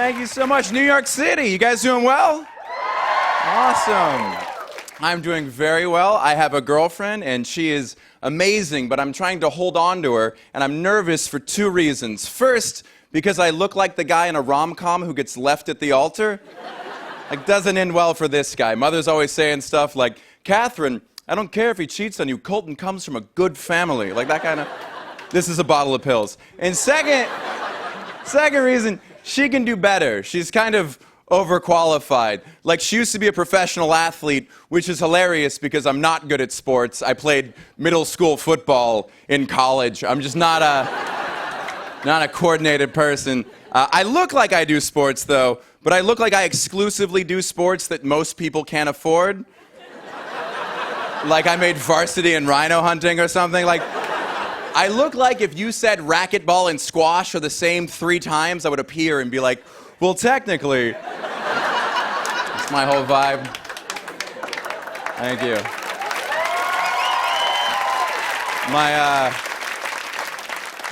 Thank you so much. New York City, you guys doing well? Awesome. I'm doing very well. I have a girlfriend, and she is amazing, but I'm trying to hold on to her, and I'm nervous for two reasons. First, because I look like the guy in a rom-com who gets left at the altar. Like, doesn't end well for this guy. Mother's always saying stuff like, Catherine, I don't care if he cheats on you. Colton comes from a good family. Like that kind of, this is a bottle of pills. And second reason, she can do better. She's kind of overqualified. Like, she used to be a professional athlete, which is hilarious because I'm not good at sports. I played middle school football in college. I'm just not a coordinated person. I look like I do sports, though, but I look like I exclusively do sports that most people can't afford. Like I made varsity in rhino hunting or something. Like, I look like if you said racquetball and squash are the same 3 times, I would appear and be like, well, technically. That's my whole vibe. Thank you.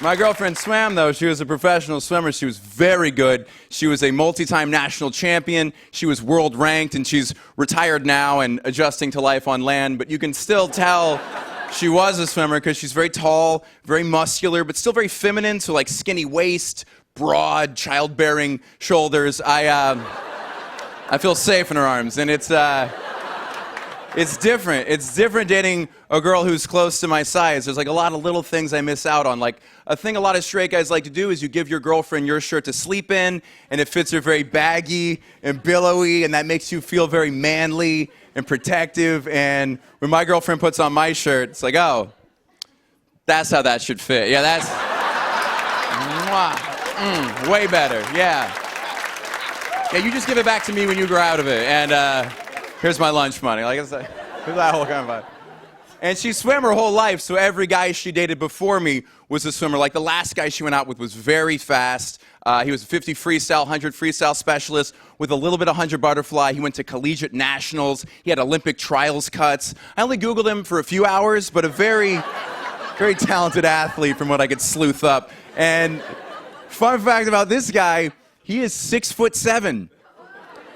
My girlfriend swam, though. She was a professional swimmer. She was very good. She was a multi-time national champion. She was world ranked, and she's retired now and adjusting to life on land. But you can still tell she was a swimmer because she's very tall, very muscular, but still very feminine. So like skinny waist, broad, childbearing shoulders. I feel safe in her arms, and it's different. It's different dating a girl who's close to my size. There's like a lot of little things I miss out on. Like a thing a lot of straight guys like to do is you give your girlfriend your shirt to sleep in, and it fits her very baggy and billowy, and that makes you feel very manly and protective. And when my girlfriend puts on my shirt, it's like, oh, that's how that should fit. Yeah, that's way better. Yeah. Yeah, you just give it back to me when you grow out of it. And here's my lunch money. Like, it's that whole kind of vibe. And she swam her whole life, so every guy she dated before me was a swimmer. Like, the last guy she went out with was very fast. He was a 50 freestyle, 100 freestyle specialist with a little bit of 100 butterfly. He went to collegiate nationals. He had Olympic trials cuts. I only Googled him for a few hours, but a very, very talented athlete from what I could sleuth up. And fun fact about this guy, he is 6'7".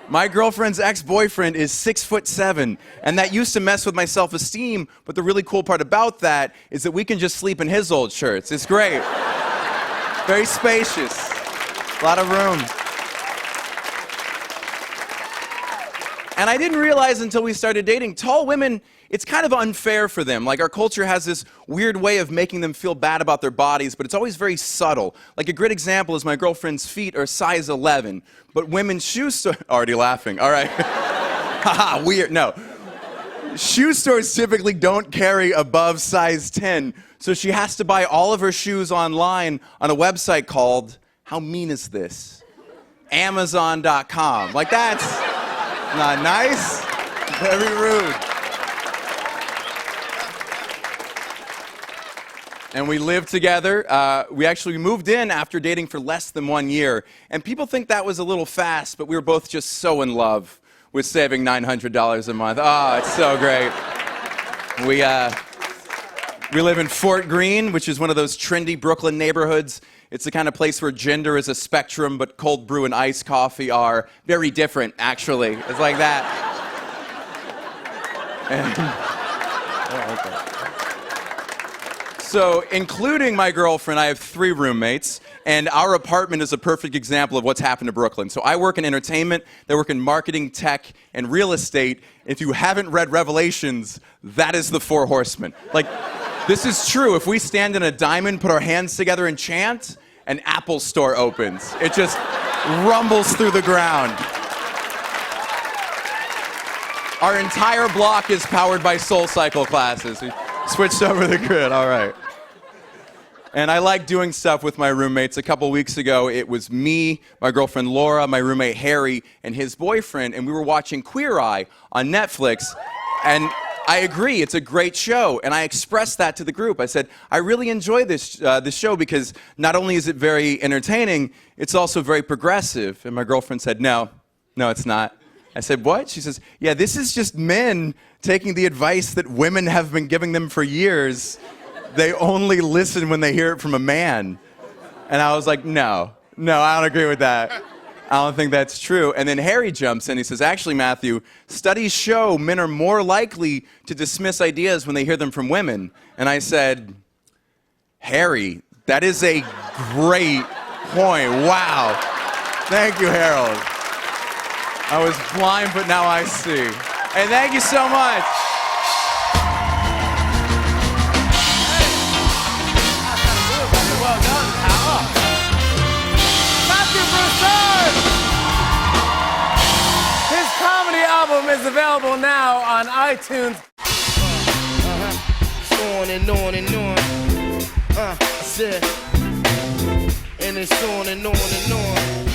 My girlfriend's ex-boyfriend is 6'7", and that used to mess with my self-esteem, but the really cool part about that is that we can just sleep in his old shirts. It's great. Very spacious. A lot of room. And I didn't realize until we started dating, tall women, it's kind of unfair for them. Like, our culture has this weird way of making them feel bad about their bodies, but it's always very subtle. Like, a great example is my girlfriend's feet are size 11, but women's shoe stores... Already laughing. All right. Haha, weird. No. Shoe stores typically don't carry above size 10, so she has to buy all of her shoes online on a website called, how mean is this? Amazon.com. Like, that's not nice. Very rude. And we lived together. We actually moved in after dating for less than 1 year. And people think that was a little fast, but we were both just so in love with saving $900 a month. Oh, it's so great. We live in Fort Greene, which is one of those trendy Brooklyn neighborhoods. It's the kind of place where gender is a spectrum, but cold brew and iced coffee are very different, actually. It's like that. So, including my girlfriend, I have 3 roommates, and our apartment is a perfect example of what's happened to Brooklyn. So I work in entertainment, they work in marketing, tech, and real estate. If you haven't read Revelations, that is the 4 horsemen. Like, this is true. If we stand in a diamond, put our hands together and chant, an Apple store opens. It just rumbles through the ground. Our entire block is powered by SoulCycle classes. We switched over the grid, all right. And I like doing stuff with my roommates. A couple weeks ago, it was me, my girlfriend Laura, my roommate Harry, and his boyfriend, and we were watching Queer Eye on Netflix. And I agree, it's a great show. And I expressed that to the group. I said, I really enjoy this show because not only is it very entertaining, it's also very progressive. And my girlfriend said, no, it's not. I said, what? She says, yeah, this is just men taking the advice that women have been giving them for years. They only listen when they hear it from a man. And I was like, no, I don't agree with that. I don't think that's true. And then Harry jumps in. He says, actually, Matthew, studies show men are more likely to dismiss ideas when they hear them from women. And I said, Harry, that is a great point. Wow. Thank you, Harold. I was blind, but now I see. And thank you so much. Well done, pal. Matthew Broussard! His comedy album is available now on iTunes. On and on and on. I said, and it's on and on and on.